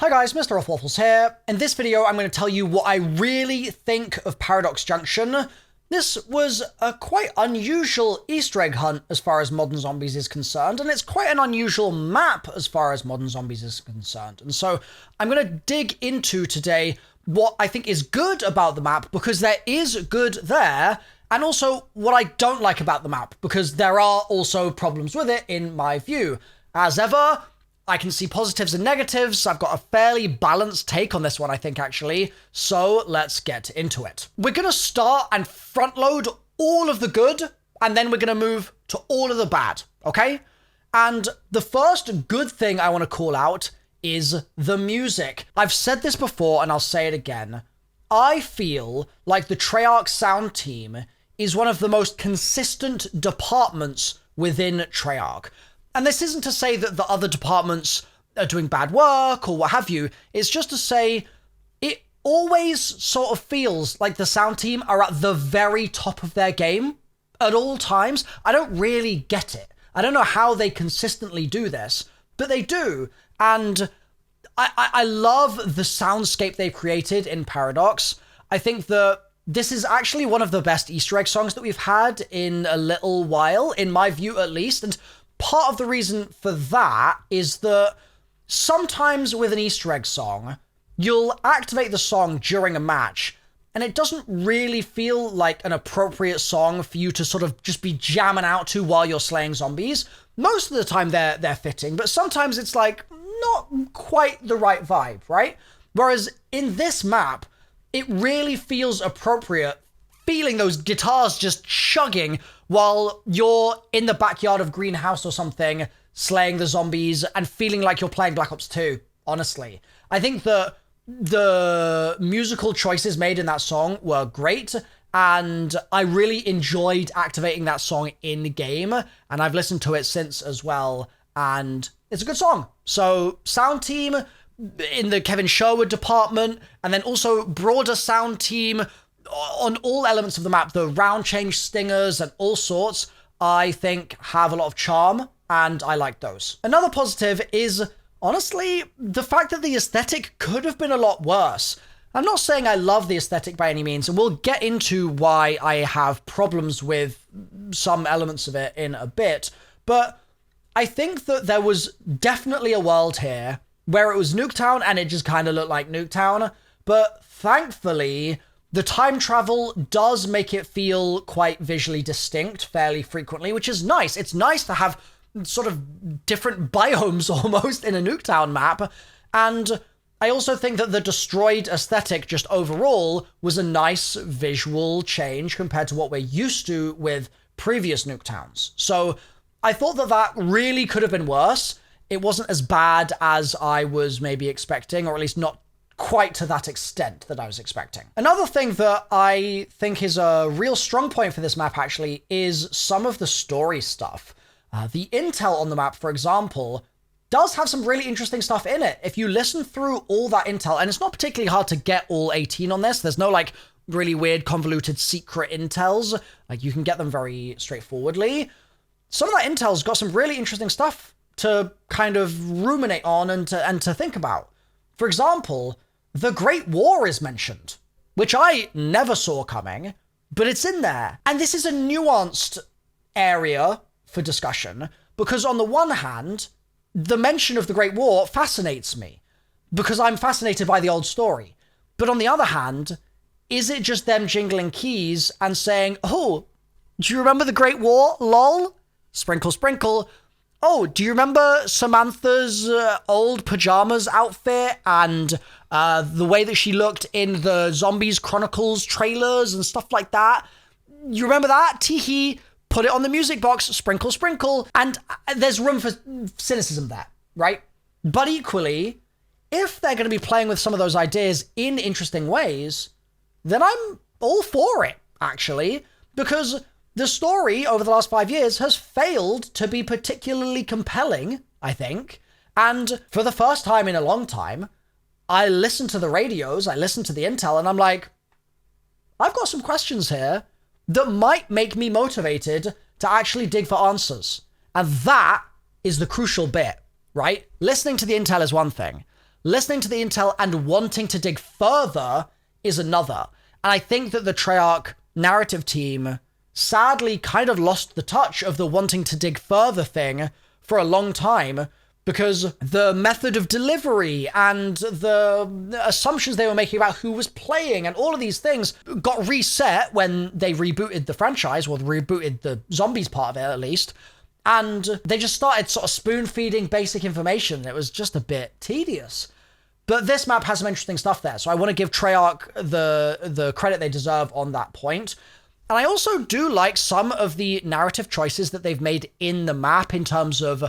Hi guys, MrRoflWaffles here. In this video, I'm going to tell you what I really think of Paradox Junction. This was a quite unusual Easter egg hunt as far as Modern Zombies is concerned, and it's quite an unusual map as far as Modern Zombies is concerned. And so I'm going to dig into today what I think is good about the map, because there is good there, and also what I don't like about the map, because there are also problems with it in my view. As ever, I can see positives and negatives. I've got a fairly balanced take on this one, I think, actually. So let's get into it. We're going to start and front load all of the good, and then we're going to move to all of the bad, okay? And the first good thing I want to call out is the music. I've said this before, and I'll say it again. I feel like the Treyarch sound team is one of the most consistent departments within Treyarch. And this isn't to say that the other departments are doing bad work or what have you. It's just to say it always sort of feels like the sound team are at the very top of their game at all times. I don't really get it. I don't know how they consistently do this, but they do. And I love the soundscape they've created in Paradox. I think that this is actually one of the best Easter egg songs that we've had in a little while, in my view at least. And part of the reason for that is that sometimes with an Easter egg song, you'll activate the song during a match, and it doesn't really feel like an appropriate song for you to sort of just be jamming out to while you're slaying zombies. Most of the time they're fitting, but sometimes it's like not quite the right vibe, right? Whereas in this map, it really feels appropriate, feeling those guitars just chugging while you're in the backyard of Greenhouse or something, slaying the zombies and feeling like you're playing Black Ops 2, honestly. I think that the musical choices made in that song were great, and I really enjoyed activating that song in game, and I've listened to it since as well, and it's a good song. So, sound team in the Kevin Sherwood department, and then also broader sound team on all elements of the map, the round change stingers and all sorts, I think have a lot of charm, and I like those. Another positive is, honestly, the fact that the aesthetic could have been a lot worse. I'm not saying I love the aesthetic by any means, and we'll get into why I have problems with some elements of it in a bit, but I think that there was definitely a world here where it was Nuketown and it just kind of looked like Nuketown, but thankfully the time travel does make it feel quite visually distinct fairly frequently, which is nice. It's nice to have sort of different biomes almost in a Nuketown map. And I also think that the destroyed aesthetic just overall was a nice visual change compared to what we're used to with previous Nuketowns. So I thought that that really could have been worse. It wasn't as bad as I was maybe expecting, or at least not quite to that extent that I was expecting. Another thing that I think is a real strong point for this map actually is some of the story stuff. The intel on the map, for example, does have some really interesting stuff in it. If you listen through all that intel, and it's not particularly hard to get all 18 on this, there's no like really weird convoluted secret intels, like you can get them very straightforwardly. Some of that intel's got some really interesting stuff to kind of ruminate on and to think about. For example, the Great War is mentioned, which I never saw coming, but it's in there. And this is a nuanced area for discussion, because on the one hand, the mention of the Great War fascinates me, because I'm fascinated by the old story. But on the other hand, is it just them jingling keys and saying, oh, do you remember the Great War? Lol? Sprinkle, sprinkle. Oh, do you remember Samantha's old pajamas outfit and the way that she looked in the Zombies Chronicles trailers and stuff like that? You remember that? Teehee. Put it on the music box. Sprinkle, sprinkle. And there's room for cynicism there, right? But equally, if they're going to be playing with some of those ideas in interesting ways, then I'm all for it, actually, because the story over the last 5 years has failed to be particularly compelling, I think. And for the first time in a long time, I listen to the radios, I listen to the intel, and I'm like, I've got some questions here that might make me motivated to actually dig for answers. And that is the crucial bit, right? Listening to the intel is one thing, listening to the intel and wanting to dig further is another. And I think that the Treyarch narrative team sadly kind of lost the touch of the wanting to dig further thing for a long time, because the method of delivery and the assumptions they were making about who was playing and all of these things got reset when they rebooted the franchise, or rebooted the zombies part of it at least, and they just started sort of spoon-feeding basic information. It was just a bit tedious. But this map has some interesting stuff there, so I want to give Treyarch the credit they deserve on that point. And I also do like some of the narrative choices that they've made in the map in terms of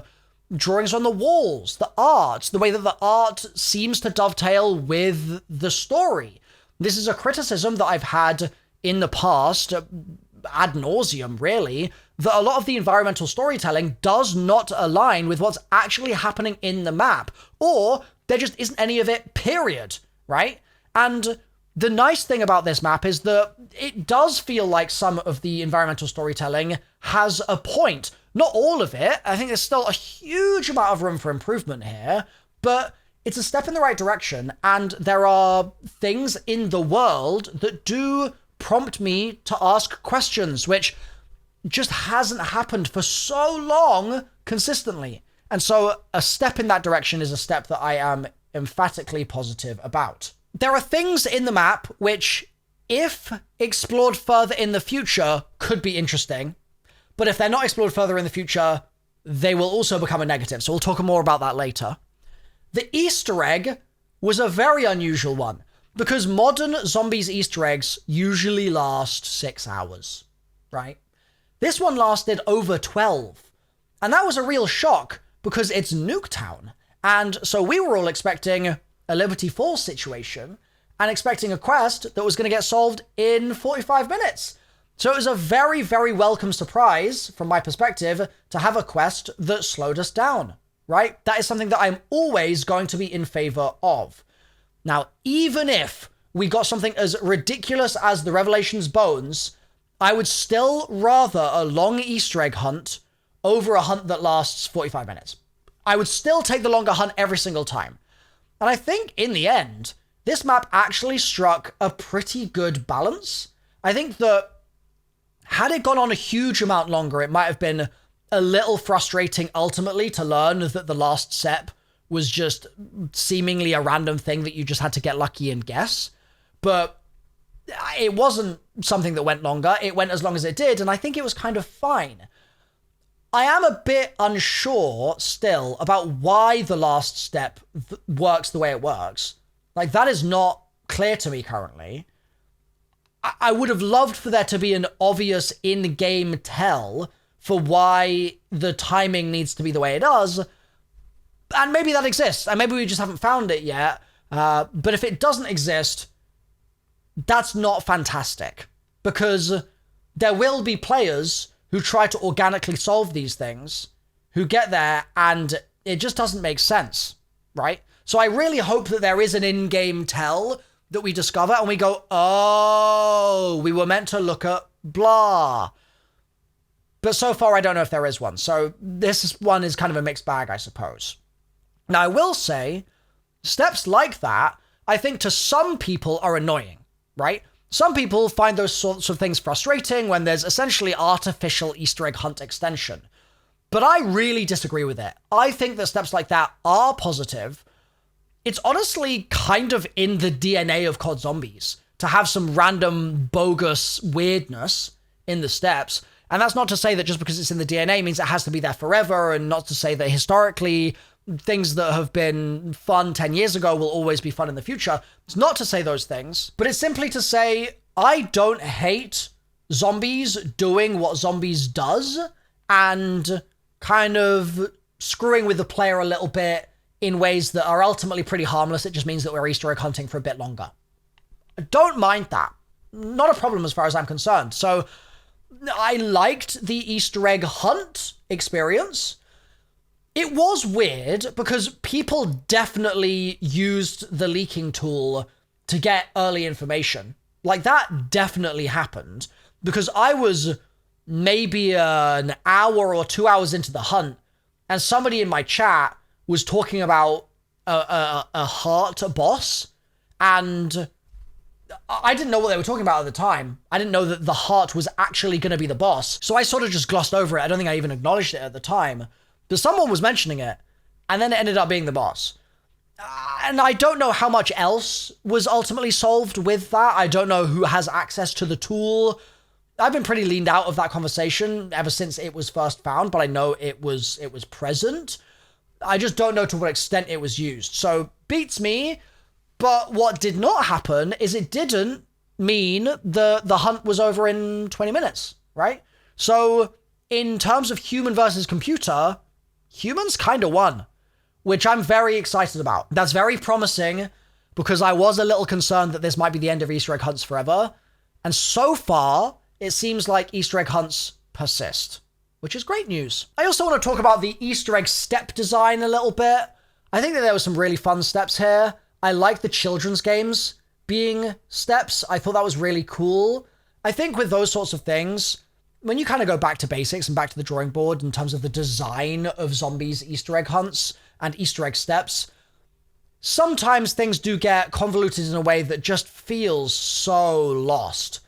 drawings on the walls, the art, the way that the art seems to dovetail with the story. This is a criticism that I've had in the past, ad nauseum really, that a lot of the environmental storytelling does not align with what's actually happening in the map, or there just isn't any of it, period, right? And the nice thing about this map is that it does feel like some of the environmental storytelling has a point. Not all of it. I think there's still a huge amount of room for improvement here, but it's a step in the right direction, and there are things in the world that do prompt me to ask questions, which just hasn't happened for so long consistently. And so a step in that direction is a step that I am emphatically positive about. There are things in the map which, if explored further in the future, could be interesting. But if they're not explored further in the future, they will also become a negative. So we'll talk more about that later. The Easter egg was a very unusual one, because modern zombies Easter eggs usually last 6 hours, right? This one lasted over 12. And that was a real shock, because it's Nuketown. And so we were all expecting a Liberty Falls situation, and expecting a quest that was going to get solved in 45 minutes. So it was a very, very welcome surprise, from my perspective, to have a quest that slowed us down, right? That is something that I'm always going to be in favor of. Now, even if we got something as ridiculous as the Revelations Bones, I would still rather a long Easter egg hunt over a hunt that lasts 45 minutes. I would still take the longer hunt every single time. And I think, in the end, this map actually struck a pretty good balance. I think that had it gone on a huge amount longer, it might have been a little frustrating ultimately to learn that the last step was just seemingly a random thing that you just had to get lucky and guess. But it wasn't something that went longer. It went as long as it did, and I think it was kind of fine. I am a bit unsure still about why the last step works the way it works. Like, that is not clear to me currently. I would have loved for there to be an obvious in-game tell for why the timing needs to be the way it does. And maybe that exists, and maybe we just haven't found it yet. But if it doesn't exist, that's not fantastic. Because there will be players who try to organically solve these things, who get there, and it just doesn't make sense, right? So I really hope that there is an in-game tell that we discover, and we go, oh, we were meant to look at blah. But so far, I don't know if there is one. So this one is kind of a mixed bag, I suppose. Now, I will say, steps like that, I think to some people are annoying, right? Some people find those sorts of things frustrating when there's essentially artificial Easter egg hunt extension. But I really disagree with it. I think that steps like that are positive. It's honestly kind of in the DNA of COD Zombies to have some random bogus weirdness in the steps. And that's not to say that just because it's in the DNA means it has to be there forever, and not to say that historically things that have been fun 10 years ago will always be fun in the future. It's not to say those things, but it's simply to say I don't hate Zombies doing what Zombies does and kind of screwing with the player a little bit in ways that are ultimately pretty harmless. It just means that we're Easter egg hunting for a bit longer. I don't mind that. Not a problem as far as I'm concerned. So I liked the Easter egg hunt experience. It was weird because people definitely used the leaking tool to get early information. Like, that definitely happened because I was maybe an hour or 2 hours into the hunt and somebody in my chat was talking about a heart boss, and I didn't know what they were talking about at the time. I didn't know that the heart was actually going to be the boss. So I sort of just glossed over it. I don't think I even acknowledged it at the time. But someone was mentioning it, and then it ended up being the boss. And I don't know how much else was ultimately solved with that. I don't know who has access to the tool. I've been pretty leaned out of that conversation ever since it was first found, but I know it was present. I just don't know to what extent it was used. So beats me. But what did not happen is it didn't mean the hunt was over in 20 minutes, right? So in terms of human versus computer, humans kind of won, which I'm very excited about. That's very promising because I was a little concerned that this might be the end of Easter egg hunts forever. And so far, it seems like Easter egg hunts persist, which is great news. I also want to talk about the Easter egg step design a little bit. I think that there were some really fun steps here. I like the children's games being steps. I thought that was really cool. I think with those sorts of things, when you kind of go back to basics and back to the drawing board in terms of the design of zombies Easter egg hunts and Easter egg steps, sometimes things do get convoluted in a way that just feels so lost.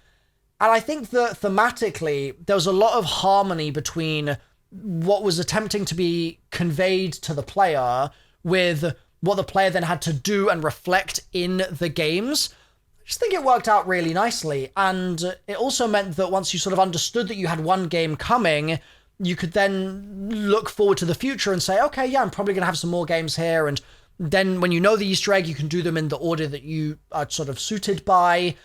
And I think that thematically, there was a lot of harmony between what was attempting to be conveyed to the player with what the player then had to do and reflect in the games. I just think it worked out really nicely. And it also meant that once you sort of understood that you had one game coming, you could then look forward to the future and say, okay, yeah, I'm probably going to have some more games here. And then when you know the Easter egg, you can do them in the order that you are sort of suited by.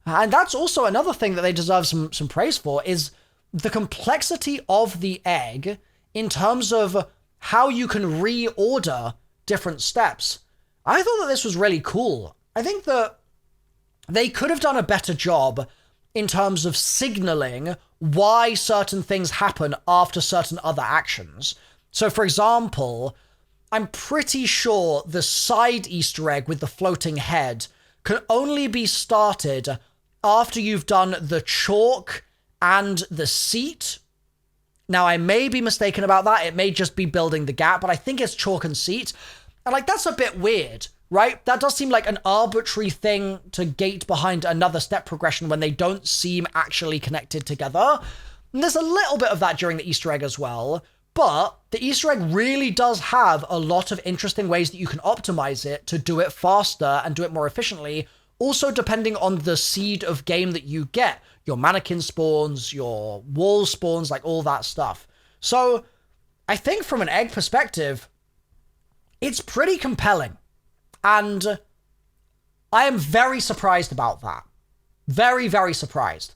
And that's also another thing that they deserve some praise for, is the complexity of the egg in terms of how you can reorder different steps. I thought that this was really cool. I think that they could have done a better job in terms of signaling why certain things happen after certain other actions. So for example, I'm pretty sure the side Easter egg with the floating head can only be started after you've done the chalk and the seat. Now, I may be mistaken about that. It may just be building the gap, but I think it's chalk and seat. And like, that's a bit weird, right? That does seem like an arbitrary thing to gate behind another step progression when they don't seem actually connected together. And there's a little bit of that during the Easter egg as well. But the Easter egg really does have a lot of interesting ways that you can optimize it to do it faster and do it more efficiently. Also, depending on the seed of game that you get, your mannequin spawns, your wall spawns, like all that stuff. So I think from an egg perspective, it's pretty compelling. And I am very surprised about that. Very, very surprised.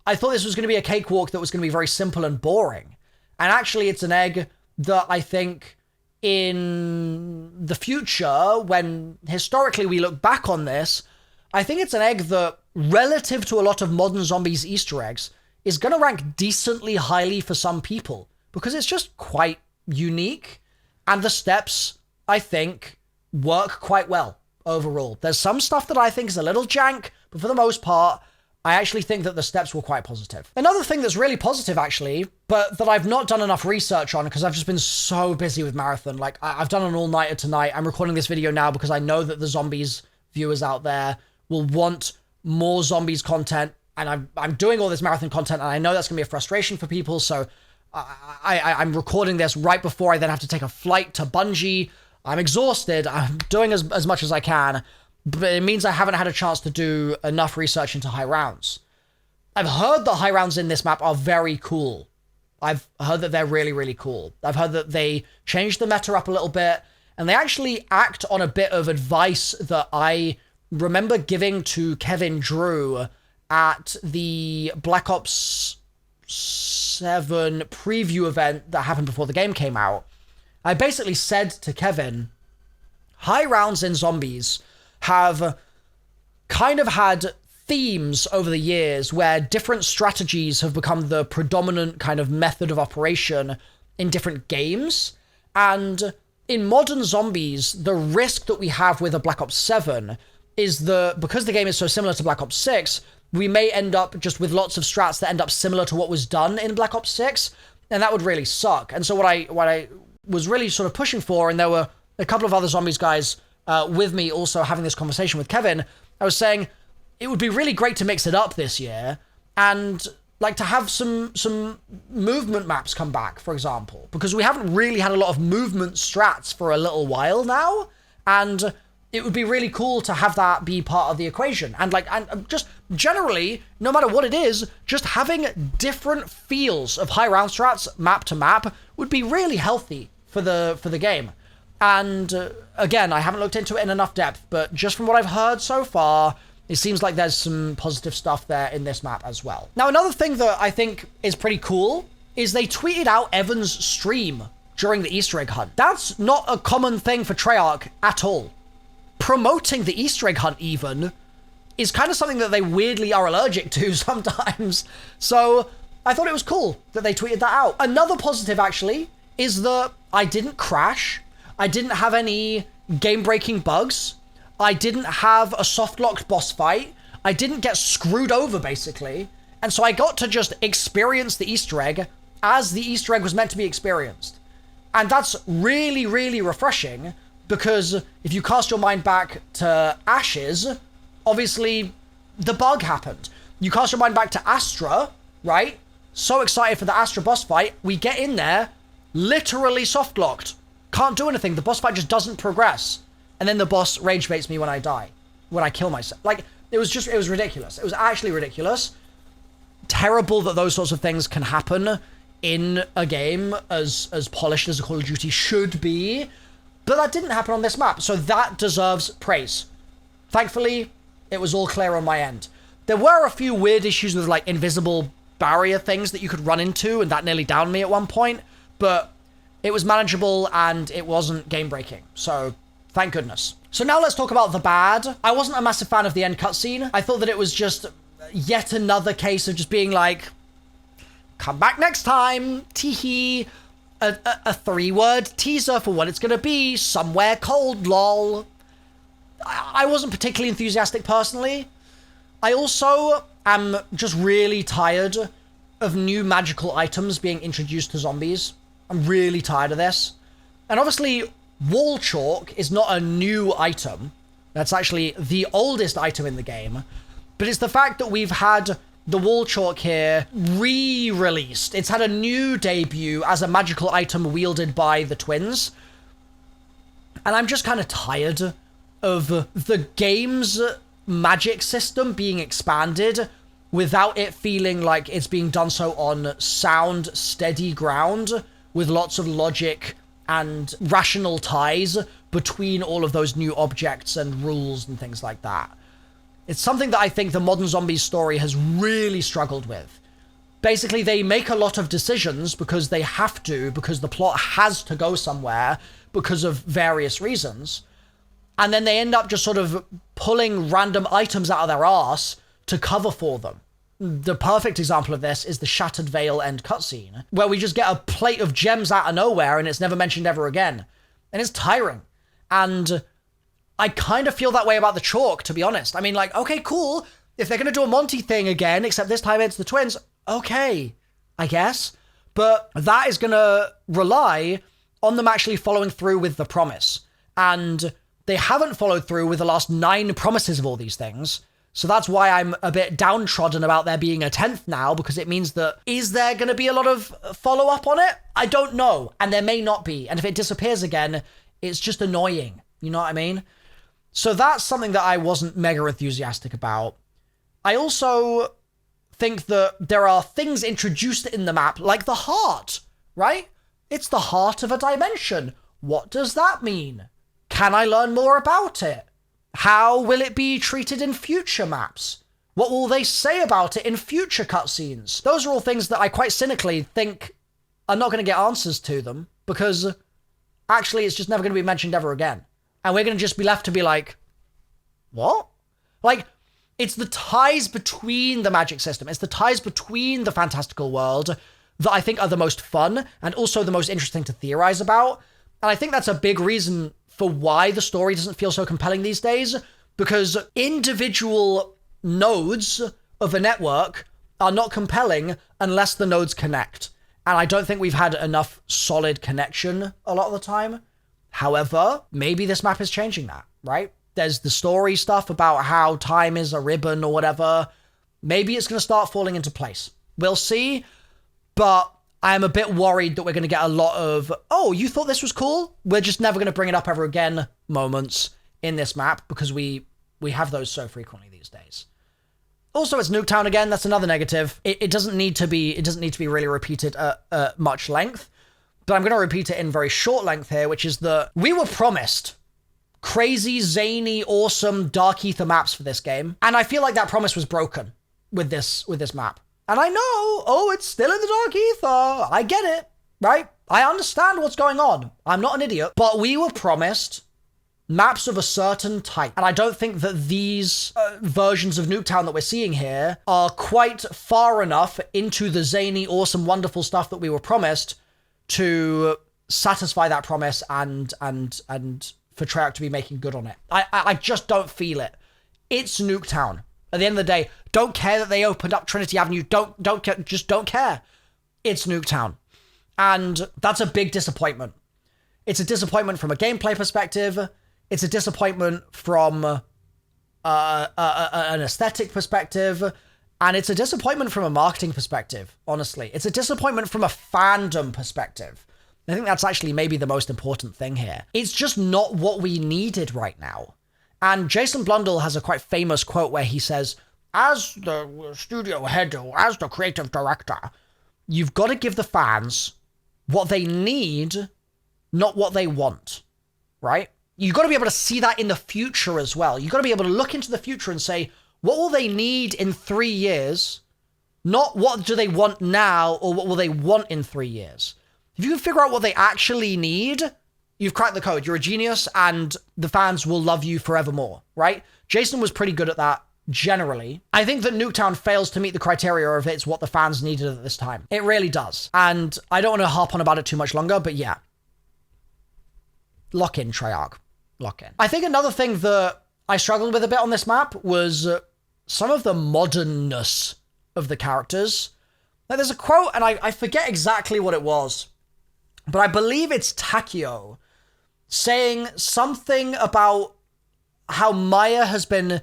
I thought this was going to be a cakewalk that was going to be very simple and boring. And actually, it's an egg that I think in the future, when historically we look back on this, I think it's an egg that, relative to a lot of modern zombies Easter eggs, is going to rank decently highly for some people, because it's just quite unique, and the steps, I think, work quite well overall. There's some stuff that I think is a little jank, but for the most part, I actually think that the steps were quite positive. Another thing that's really positive, actually, but that I've not done enough research on because I've just been so busy with Marathon. Like, I've done an all-nighter tonight. I'm recording this video now because I know that the zombies viewers out there will want more zombies content, and I'm doing all this Marathon content, and I know that's going to be a frustration for people, so I'm recording this right before I then have to take a flight to Bungie. I'm exhausted. I'm doing as much as I can, but it means I haven't had a chance to do enough research into high rounds. I've heard the high rounds in this map are very cool. I've heard that they're really, really cool. I've heard that they changed the meta up a little bit, and they actually act on a bit of advice that I remember giving to Kevin Drew at the Black Ops 7 preview event that happened before the game came out. I basically said to Kevin, high rounds in zombies have kind of had themes over the years where different strategies have become the predominant kind of method of operation in different games. And in modern zombies, the risk that we have with a Black Ops 7 is because the game is so similar to Black Ops 6, we may end up just with lots of strats that end up similar to what was done in Black Ops 6, and that would really suck. And so what I was really sort of pushing for, and there were a couple of other Zombies guys with me also having this conversation with Kevin, I was saying it would be really great to mix it up this year and like to have some movement maps come back, for example, because we haven't really had a lot of movement strats for a little while now, and it would be really cool to have that be part of the equation. And just generally, no matter what it is, just having different feels of high round strats map to map would be really healthy for the game. And again, I haven't looked into it in enough depth, but just from what I've heard so far, it seems like there's some positive stuff there in this map as well. Now, another thing that I think is pretty cool is they tweeted out Evan's stream during the Easter egg hunt. That's not a common thing for Treyarch at all. Promoting the Easter egg hunt even is kind of something that they weirdly are allergic to sometimes. So I thought it was cool that they tweeted that out. Another positive actually is that I didn't crash. I didn't have any game-breaking bugs. I didn't have a soft-locked boss fight. I didn't get screwed over, basically. And so I got to just experience the Easter egg as the Easter egg was meant to be experienced. And that's really, really refreshing, because if you cast your mind back to Ashes, obviously the bug happened. You cast your mind back to Astra, right? So excited for the Astra boss fight. We get in there, literally soft-locked. Can't do anything. The boss fight just doesn't progress. And then the boss rage baits me when I die, when I kill myself. Like, it was ridiculous. It was actually ridiculous. Terrible that those sorts of things can happen in a game as polished as a Call of Duty should be. But that didn't happen on this map, so that deserves praise. Thankfully, it was all clear on my end. There were a few weird issues with, like, invisible barrier things that you could run into, and that nearly downed me at one point. But it was manageable, and it wasn't game-breaking. So thank goodness. So now let's talk about the bad. I wasn't a massive fan of the end cutscene. I thought that it was just yet another case of just being like, come back next time, teehee. A 3-word teaser for what it's gonna be, somewhere cold, lol. I wasn't particularly enthusiastic personally. I also am just really tired of new magical items being introduced to zombies. I'm really tired of this. And obviously, wall chalk is not a new item. That's actually the oldest item in the game. But it's the fact that we've had the wall chalk here re-released. It's had a new debut as a magical item wielded by the twins. And I'm just kind of tired of the game's magic system being expanded without it feeling like it's being done so on sound, steady ground with lots of logic and rational ties between all of those new objects and rules and things like that. It's something that I think the Modern Zombies story has really struggled with. Basically, they make a lot of decisions because they have to, because the plot has to go somewhere because of various reasons. And then they end up just sort of pulling random items out of their arse to cover for them. The perfect example of this is the Shattered Veil end cutscene, where we just get a plate of gems out of nowhere and it's never mentioned ever again. And it's tiring. And I kind of feel that way about the chalk, to be honest. I mean, like, okay, cool. If they're going to do a Monty thing again, except this time it's the twins, okay, I guess. But that is going to rely on them actually following through with the promise. And they haven't followed through with the last 9 promises of all these things. So that's why I'm a bit downtrodden about there being a 10th now, because it means that, is there going to be a lot of follow-up on it? I don't know. And there may not be. And if it disappears again, it's just annoying. You know what I mean? So that's something that I wasn't mega enthusiastic about. I also think that there are things introduced in the map, like the heart, right? It's the heart of a dimension. What does that mean? Can I learn more about it? How will it be treated in future maps? What will they say about it in future cutscenes? Those are all things that I quite cynically think are not going to get answers to them, because actually it's just never going to be mentioned ever again. And we're going to just be left to be like, what? Like, it's the ties between the magic system, it's the ties between the fantastical world that I think are the most fun and also the most interesting to theorize about. And I think that's a big reason for why the story doesn't feel so compelling these days, because individual nodes of a network are not compelling unless the nodes connect. And I don't think we've had enough solid connection a lot of the time. However, maybe this map is changing that, right? There's the story stuff about how time is a ribbon or whatever. Maybe it's going to start falling into place. We'll see, but I'm a bit worried that we're going to get a lot of, oh, you thought this was cool? We're just never going to bring it up ever again moments in this map, because we have those so frequently these days. Also, it's Nuketown again. That's another negative. It doesn't need to be really repeated at much length, but I'm going to repeat it in very short length here, which is that we were promised crazy, zany, awesome Dark Ether maps for this game, and I feel like that promise was broken with this map. And I know, oh, it's still in the Dark Ether. I get it, right? I understand what's going on. I'm not an idiot. But we were promised maps of a certain type. And I don't think that these versions of Nuketown that we're seeing here are quite far enough into the zany, awesome, wonderful stuff that we were promised to satisfy that promise and for Treyarch to be making good on it. I just don't feel it. It's Nuketown. At the end of the day, don't care that they opened up Trinity Avenue. Don't care. Just don't care. It's Nuketown. And that's a big disappointment. It's a disappointment from a gameplay perspective. It's a disappointment from an aesthetic perspective. And it's a disappointment from a marketing perspective, honestly. It's a disappointment from a fandom perspective. I think that's actually maybe the most important thing here. It's just not what we needed right now. And Jason Blundell has a quite famous quote where he says, as the studio head, or as the creative director, you've got to give the fans what they need, not what they want, right? You've got to be able to see that in the future as well. You've got to be able to look into the future and say, what will they need in 3 years? Not what do they want now, or what will they want in 3 years? If you can figure out what they actually need, you've cracked the code. You're a genius, and the fans will love you forevermore, right? Jason was pretty good at that, generally. I think that Nuketown fails to meet the criteria of it's what the fans needed at this time. It really does. And I don't want to harp on about it too much longer, but yeah. Lock in, Treyarch. Lock in. I think another thing that I struggled with a bit on this map was some of the modernness of the characters. Like, there's a quote, and I forget exactly what it was, but I believe it's Takio saying something about how Maya has been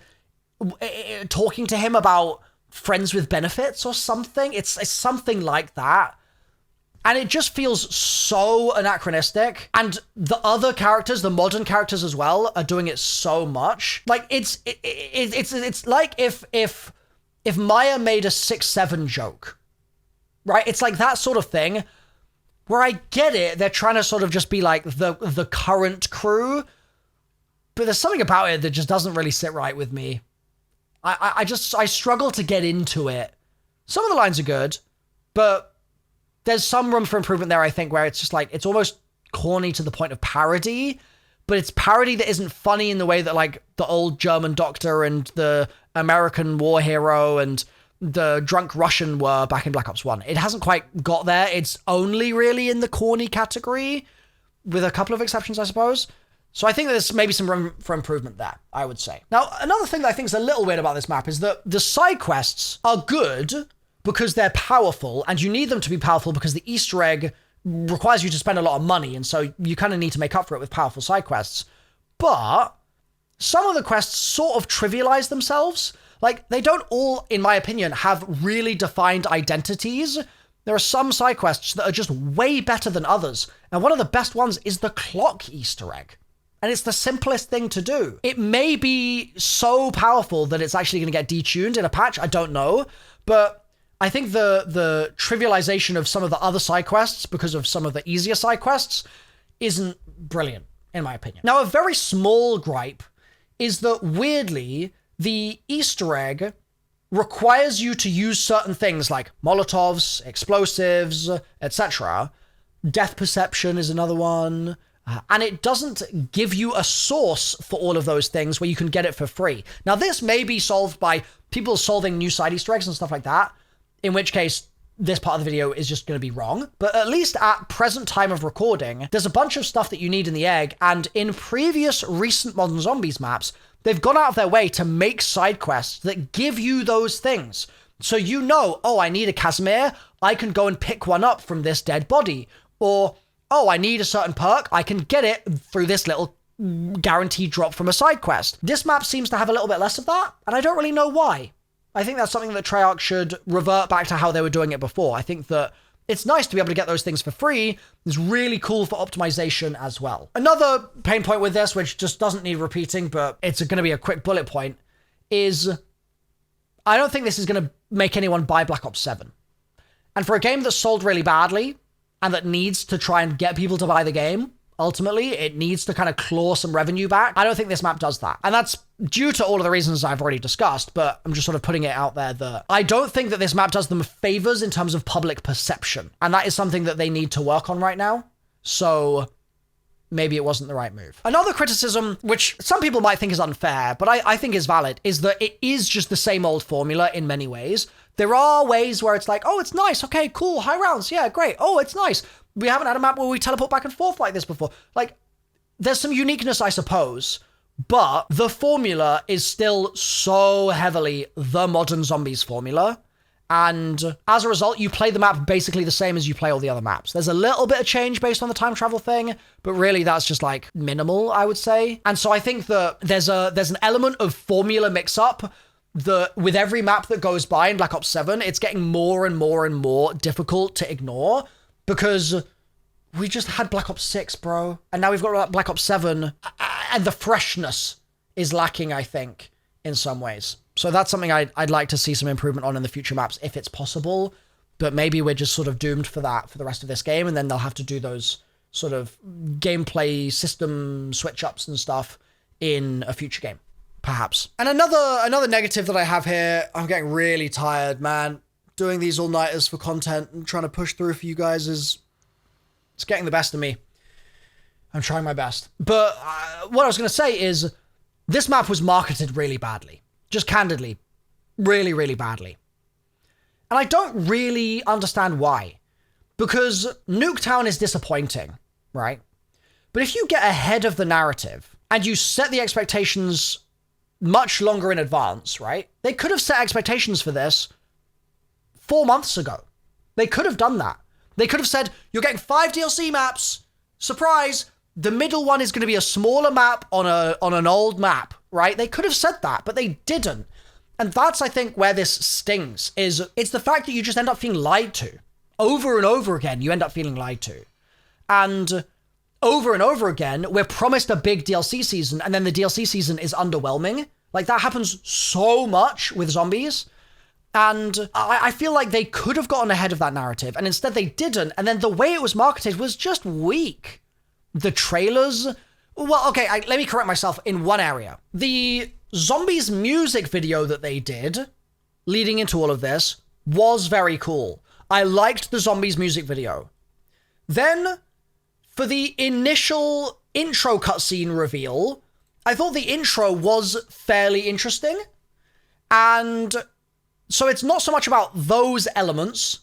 talking to him about friends with benefits or something. It's something like that. And it just feels so anachronistic. And the other characters, the modern characters as well, are doing it so much. Like, it's like if Maya made a 6-7 joke, right? It's like that sort of thing. Where I get it, they're trying to sort of just be like the current crew, but there's something about it that just doesn't really sit right with me. I struggle to get into it. Some of the lines are good, but there's some room for improvement there, I think, where it's just like, it's almost corny to the point of parody, but it's parody that isn't funny in the way that like the old German doctor and the American war hero and the drunk Russian were back in Black Ops 1. It hasn't quite got there. It's only really in the corny category, with a couple of exceptions, I suppose. So I think there's maybe some room for improvement there, I would say. Now, another thing that I think is a little weird about this map is that the side quests are good because they're powerful, and you need them to be powerful because the Easter egg requires you to spend a lot of money, and so you kind of need to make up for it with powerful side quests. But some of the quests sort of trivialize themselves. Like, they don't all, in my opinion, have really defined identities. There are some side quests that are just way better than others. And one of the best ones is the clock Easter egg. And it's the simplest thing to do. It may be so powerful that it's actually going to get detuned in a patch. I don't know. But I think the trivialization of some of the other side quests because of some of the easier side quests isn't brilliant, in my opinion. Now, a very small gripe is that, weirdly, the Easter egg requires you to use certain things like Molotovs, explosives, etc. Death perception is another one. And it doesn't give you a source for all of those things where you can get it for free. Now, this may be solved by people solving new side Easter eggs and stuff like that, in which case this part of the video is just going to be wrong. But at least at present time of recording, there's a bunch of stuff that you need in the egg, and in previous recent Modern Zombies maps, they've gone out of their way to make side quests that give you those things. So you know, oh, I need a Casimir, I can go and pick one up from this dead body. Or, oh, I need a certain perk, I can get it through this little guaranteed drop from a side quest. This map seems to have a little bit less of that, and I don't really know why. I think that's something that Treyarch should revert back to how they were doing it before. I think that it's nice to be able to get those things for free. It's really cool for optimization as well. Another pain point with this, which just doesn't need repeating, but it's going to be a quick bullet point, is I don't think this is going to make anyone buy Black Ops 7. And for a game that's sold really badly and that needs to try and get people to buy the game, ultimately, it needs to kind of claw some revenue back. I don't think this map does that. And that's due to all of the reasons I've already discussed, but I'm just sort of putting it out there that I don't think that this map does them favors in terms of public perception. And that is something that they need to work on right now. So maybe it wasn't the right move. Another criticism, which some people might think is unfair, but I think is valid, is that it is just the same old formula in many ways. There are ways where it's like, oh, it's nice. Okay, cool. High rounds. Yeah, great. Oh, it's nice. We haven't had a map where we teleport back and forth like this before. Like, there's some uniqueness, I suppose, but the formula is still so heavily the modern zombies formula. And as a result, you play the map basically the same as you play all the other maps. There's a little bit of change based on the time travel thing, but really that's just like minimal, I would say. And so I think that there's an element of formula mix-up that with every map that goes by in Black Ops 7, it's getting more and more and more difficult to ignore because we just had Black Ops 6, bro. And now we've got Black Ops 7, and the freshness is lacking, I think, in some ways. So that's something I'd like to see some improvement on in the future maps if it's possible. But maybe we're just sort of doomed for that for the rest of this game, and then they'll have to do those sort of gameplay system switch-ups and stuff in a future game, perhaps. And another negative that I have here, I'm getting really tired, man. Doing these all-nighters for content and trying to push through for you guys it's getting the best of me. I'm trying my best. But what I was going to say is this map was marketed really badly. Just candidly, really, really badly. And I don't really understand why. Because Nuketown is disappointing, right? But if you get ahead of the narrative and you set the expectations much longer in advance, right? They could have set expectations for this 4 months ago. They could have done that. They could have said, you're getting 5 DLC maps. Surprise. The middle one is going to be a smaller map on an old map, right? They could have said that, but they didn't. And that's, I think, where this stings, is it's the fact that you just end up feeling lied to. Over and over again, you end up feeling lied to. And over and over again, we're promised a big DLC season, and then the DLC season is underwhelming. Like, that happens so much with zombies. And I feel like they could have gotten ahead of that narrative, and instead they didn't. And then the way it was marketed was just weak. The trailers... Well, okay, let me correct myself in one area. The zombies music video that they did, leading into all of this, was very cool. I liked the zombies music video. Then, for the initial intro cutscene reveal, I thought the intro was fairly interesting. And so it's not so much about those elements.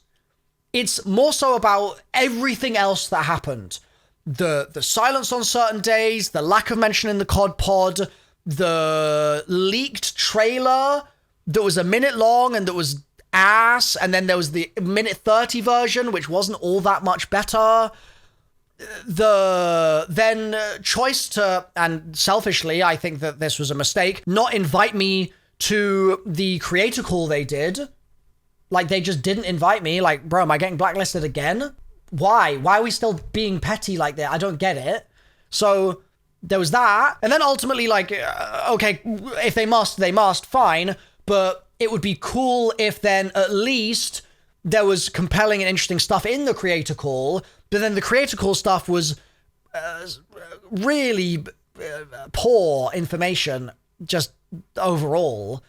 It's more so about everything else that happened. The silence on certain days, the lack of mention in the COD pod, the leaked trailer that was a minute long and that was ass, and then there was the minute 30 version, which wasn't all that much better. The then choice to, and selfishly, I think that this was a mistake, not invite me to the creator call they did. Like, they just didn't invite me. Like, bro, am I getting blacklisted again? Why? Why are we still being petty like that? I don't get it. So there was that. And then ultimately, like, okay, if they must, fine. But it would be cool if then at least there was compelling and interesting stuff in the creator call. But then the creator call stuff was really poor information just overall.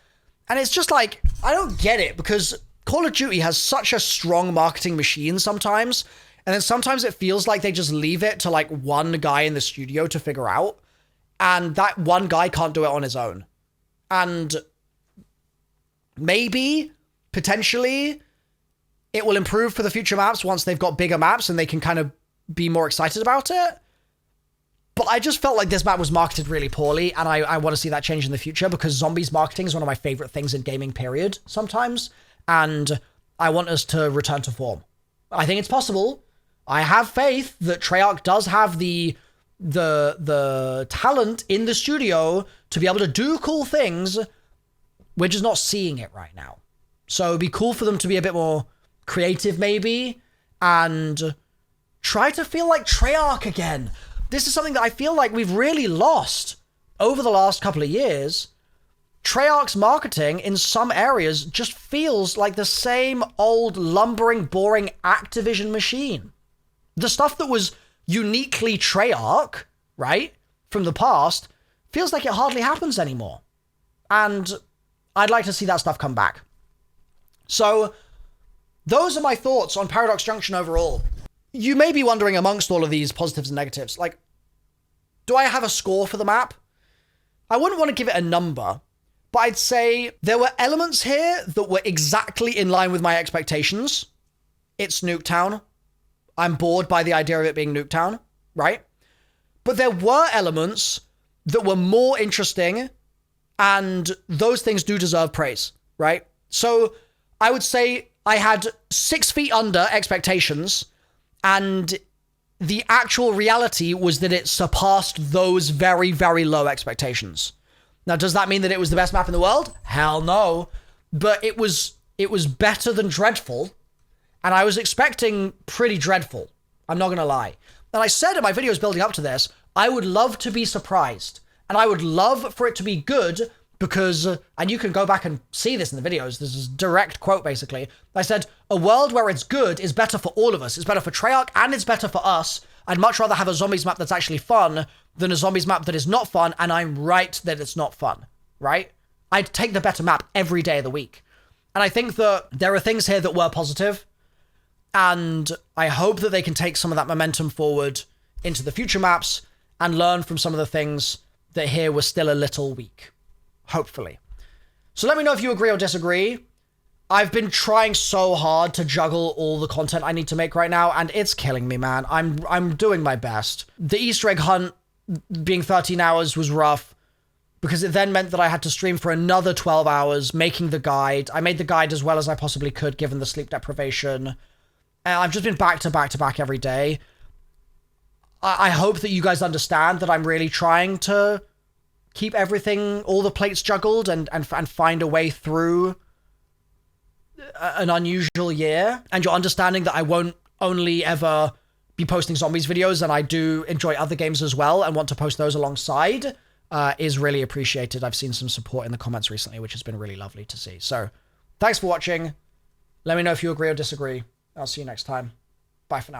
And it's just like, I don't get it, because Call of Duty has such a strong marketing machine sometimes. And then sometimes it feels like they just leave it to like one guy in the studio to figure out. And that one guy can't do it on his own. And maybe, potentially, it will improve for the future maps once they've got bigger maps and they can kind of be more excited about it. But I just felt like this map was marketed really poorly, and I want to see that change in the future, because zombies marketing is one of my favorite things in gaming, period, sometimes. And I want us to return to form. I think it's possible. I have faith that Treyarch does have the talent in the studio to be able to do cool things. We're just not seeing it right now. So it'd be cool for them to be a bit more creative maybe, and try to feel like Treyarch again. This is something that I feel like we've really lost over the last couple of years. Treyarch's marketing in some areas just feels like the same old lumbering, boring Activision machine. The stuff that was uniquely Treyarch, right, from the past, feels like it hardly happens anymore. And I'd like to see that stuff come back. So those are my thoughts on Paradox Junction overall. You may be wondering, amongst all of these positives and negatives, like, do I have a score for the map? I wouldn't want to give it a number, but I'd say there were elements here that were exactly in line with my expectations. It's Nuketown. I'm bored by the idea of it being Nuketown, right? But there were elements that were more interesting, and those things do deserve praise, right? So I would say I had 6 feet under expectations, and the actual reality was that it surpassed those very, very low expectations. Now, does that mean that it was the best map in the world? Hell no. But it was better than dreadful, and I was expecting pretty dreadful. I'm not going to lie. And I said in my videos building up to this, I would love to be surprised, and I would love for it to be good because, and you can go back and see this in the videos, this is a direct quote basically, I said, a world where it's good is better for all of us. It's better for Treyarch and it's better for us. I'd much rather have a zombies map that's actually fun than a zombies map that is not fun, and I'm right that it's not fun, right? I'd take the better map every day of the week. And I think that there are things here that were positive, and I hope that they can take some of that momentum forward into the future maps and learn from some of the things that here were still a little weak. Hopefully. So let me know if you agree or disagree. I've been trying so hard to juggle all the content I need to make right now, and it's killing me, man. I'm doing my best. The Easter egg hunt being 13 hours was rough, because it then meant that I had to stream for another 12 hours, making the guide. I made the guide as well as I possibly could, given the sleep deprivation. And I've just been back to back to back every day. I hope that you guys understand that I'm really trying to keep everything, all the plates juggled, and find a way through an unusual year. And you're understanding that I won't only ever be posting zombies videos, and I do enjoy other games as well and want to post those alongside, is really appreciated. I've seen some support in the comments recently, which has been really lovely to see. So thanks for watching. Let me know if you agree or disagree. I'll see you next time. Bye for now.